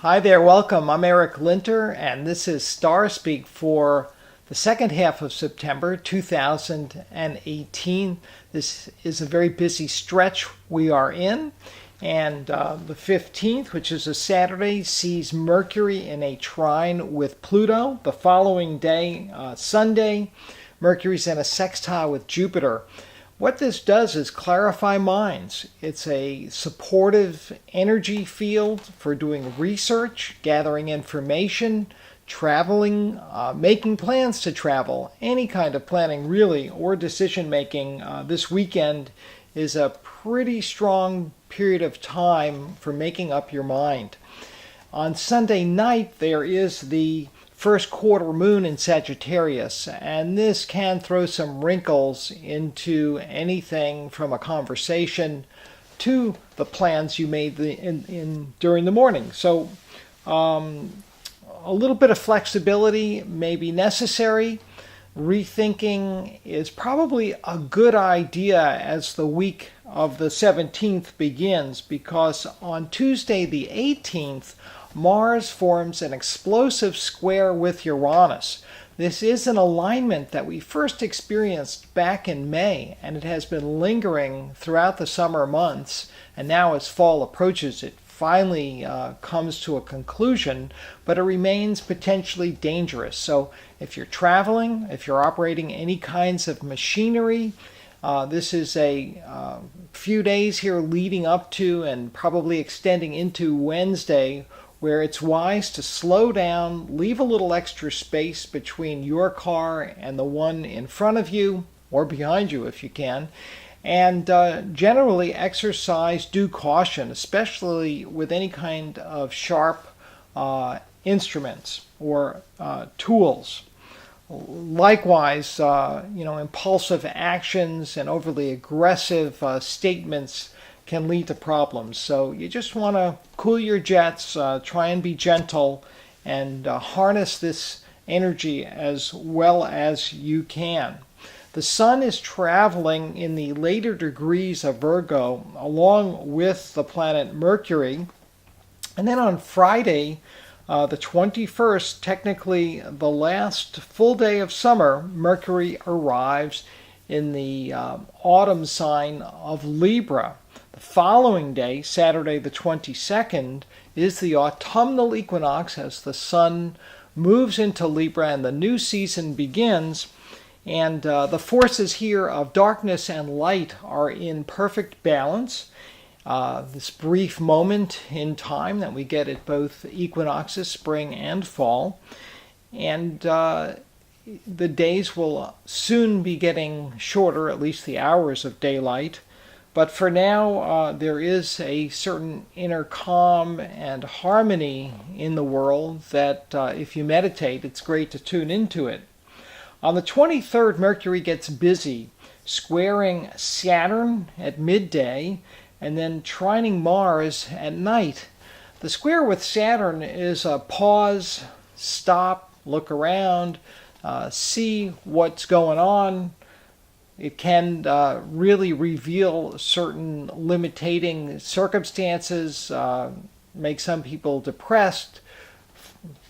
Hi there, welcome. I'm Eric Linter, and this is Starspeak for the second half of September 2018. This is a very busy stretch we are in, and the 15th, which is a Saturday, sees Mercury in a trine with Pluto. The following day, Sunday, Mercury's in a sextile with Jupiter. What this does is clarify minds. It's a supportive energy field for doing research, gathering information, traveling, making plans to travel, any kind of planning really, or decision making. This weekend is a pretty strong period of time for making up your mind. On Sunday night, there is the first quarter moon in Sagittarius, and this can throw some wrinkles into anything from a conversation to the plans you made during the morning. So a little bit of flexibility may be necessary. Rethinking is probably a good idea as the week of the 17th begins, because on Tuesday the 18th, Mars forms an explosive square with Uranus. This is an alignment that we first experienced back in May, and it has been lingering throughout the summer months, and now as fall approaches, it finally comes to a conclusion, but it remains potentially dangerous. So if you're traveling, if you're operating any kinds of machinery, this is a few days here leading up to and probably extending into Wednesday, where it's wise to slow down, leave a little extra space between your car and the one in front of you, or behind you if you can, and generally exercise due caution, especially with any kind of sharp instruments or tools. Likewise, impulsive actions and overly aggressive statements can lead to problems. So you just want to cool your jets, try and be gentle, and harness this energy as well as you can. The Sun is traveling in the later degrees of Virgo along with the planet Mercury. And then on Friday, the 21st, technically the last full day of summer, Mercury arrives in the autumn sign of Libra. The following day, Saturday the 22nd, is the Autumnal Equinox as the Sun moves into Libra and the new season begins. And the forces here of darkness and light are in perfect balance. This brief moment in time that we get at both equinoxes, spring and fall. And the days will soon be getting shorter, at least the hours of daylight. But for now, there is a certain inner calm and harmony in the world that if you meditate, it's great to tune into it. On the 23rd, Mercury gets busy, squaring Saturn at midday and then trining Mars at night. The square with Saturn is a pause, stop, look around, see what's going on. It can really reveal certain limiting circumstances, make some people depressed,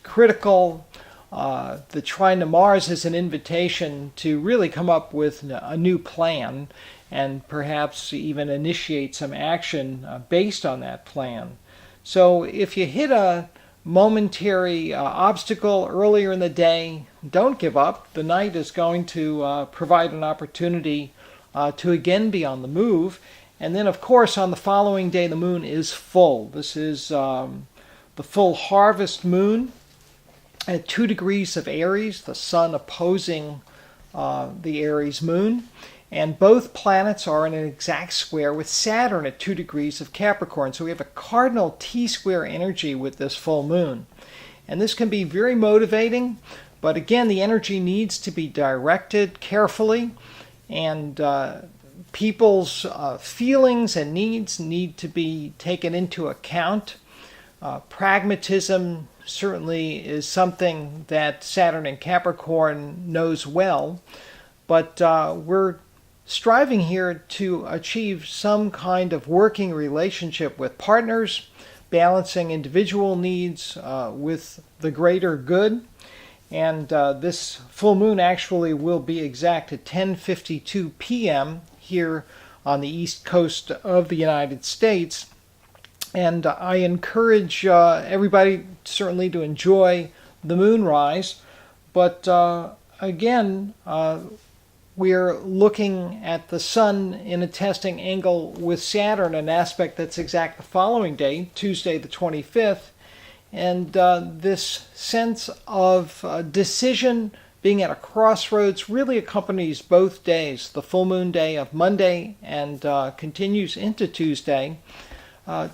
critical. The trine to Mars is an invitation to really come up with a new plan and perhaps even initiate some action based on that plan. So if you hit a momentary obstacle earlier in the day, don't give up. The night is going to provide an opportunity to again be on the move. And then, of course, on the following day, the moon is full. This is the full harvest moon at 2 degrees of Aries, the Sun opposing the Aries moon. And both planets are in an exact square with Saturn at 2 degrees of Capricorn. So we have a cardinal T-square energy with this full moon. And this can be very motivating, but again, the energy needs to be directed carefully, and people's feelings and needs need to be taken into account. Pragmatism certainly is something that Saturn in Capricorn knows well, but we're striving here to achieve some kind of working relationship with partners, balancing individual needs with the greater good. And this full moon actually will be exact at 10:52 p.m. here on the east coast of the United States. And I encourage everybody certainly to enjoy the moonrise. But again, we're looking at the sun in a testing angle with Saturn, an aspect that's exact the following day, Tuesday the 25th. And this sense of decision, being at a crossroads, really accompanies both days, the full moon day of Monday and continues into Tuesday.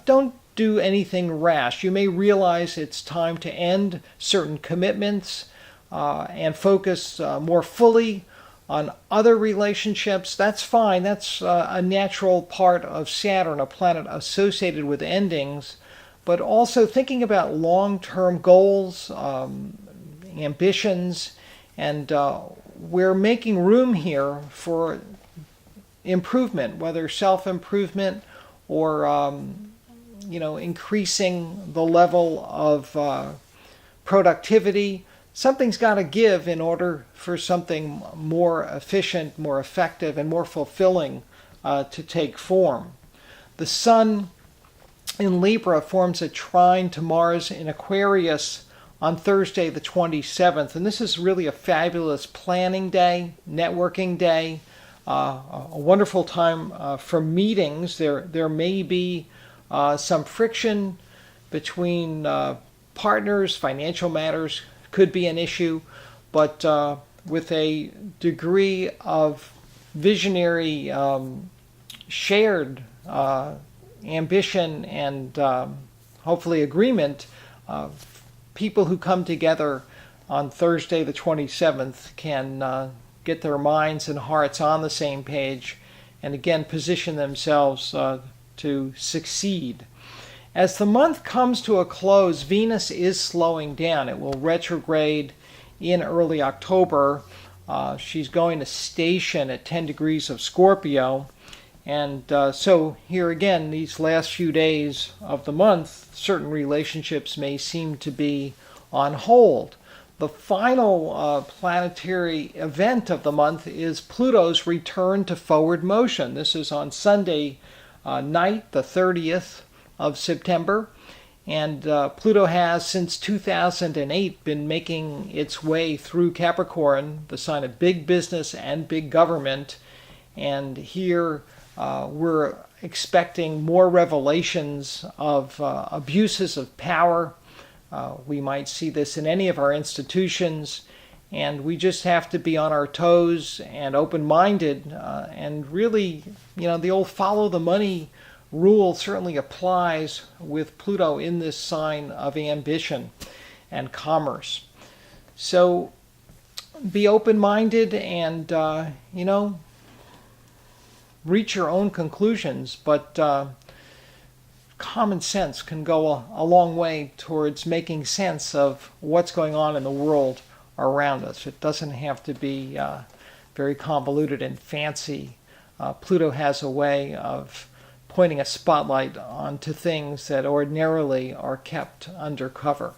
Don't do anything rash. You may realize it's time to end certain commitments and focus more fully on other relationships. That's fine. That's a natural part of Saturn, a planet associated with endings. But also thinking about long-term goals, ambitions, and we're making room here for improvement, whether self-improvement or increasing the level of productivity. Something's got to give in order for something more efficient, more effective, and more fulfilling to take form. The sun in Libra forms a trine to Mars in Aquarius on Thursday the 27th, and this is really a fabulous planning day, networking day, a wonderful time for meetings. There may be some friction between partners, financial matters could be an issue, but with a degree of visionary shared ambition and hopefully agreement, people who come together on Thursday the 27th can get their minds and hearts on the same page and again position themselves to succeed. As the month comes to a close, Venus is slowing down. It will retrograde in early October. She's going to station at 10 degrees of Scorpio. And so here again, these last few days of the month, certain relationships may seem to be on hold. The final planetary event of the month is Pluto's return to forward motion. This is on Sunday night, the 30th of September. And Pluto has, since 2008, been making its way through Capricorn, the sign of big business and big government. And here we're expecting more revelations of abuses of power. We might see this in any of our institutions, and we just have to be on our toes and open-minded and really, the old follow the money rule certainly applies with Pluto in this sign of ambition and commerce. So be open-minded and, reach your own conclusions, but common sense can go a long way towards making sense of what's going on in the world around us. It doesn't have to be very convoluted and fancy. Pluto has a way of pointing a spotlight onto things that ordinarily are kept under cover.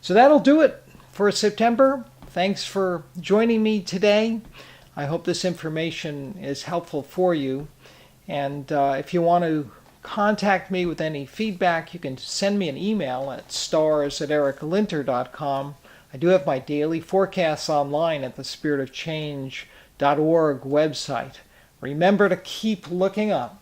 So that'll do it for September. Thanks for joining me today. I hope this information is helpful for you. And if you want to contact me with any feedback, you can send me an email at stars@ericlinter.com. I do have my daily forecasts online at the spiritofchange.org website. Remember to keep looking up.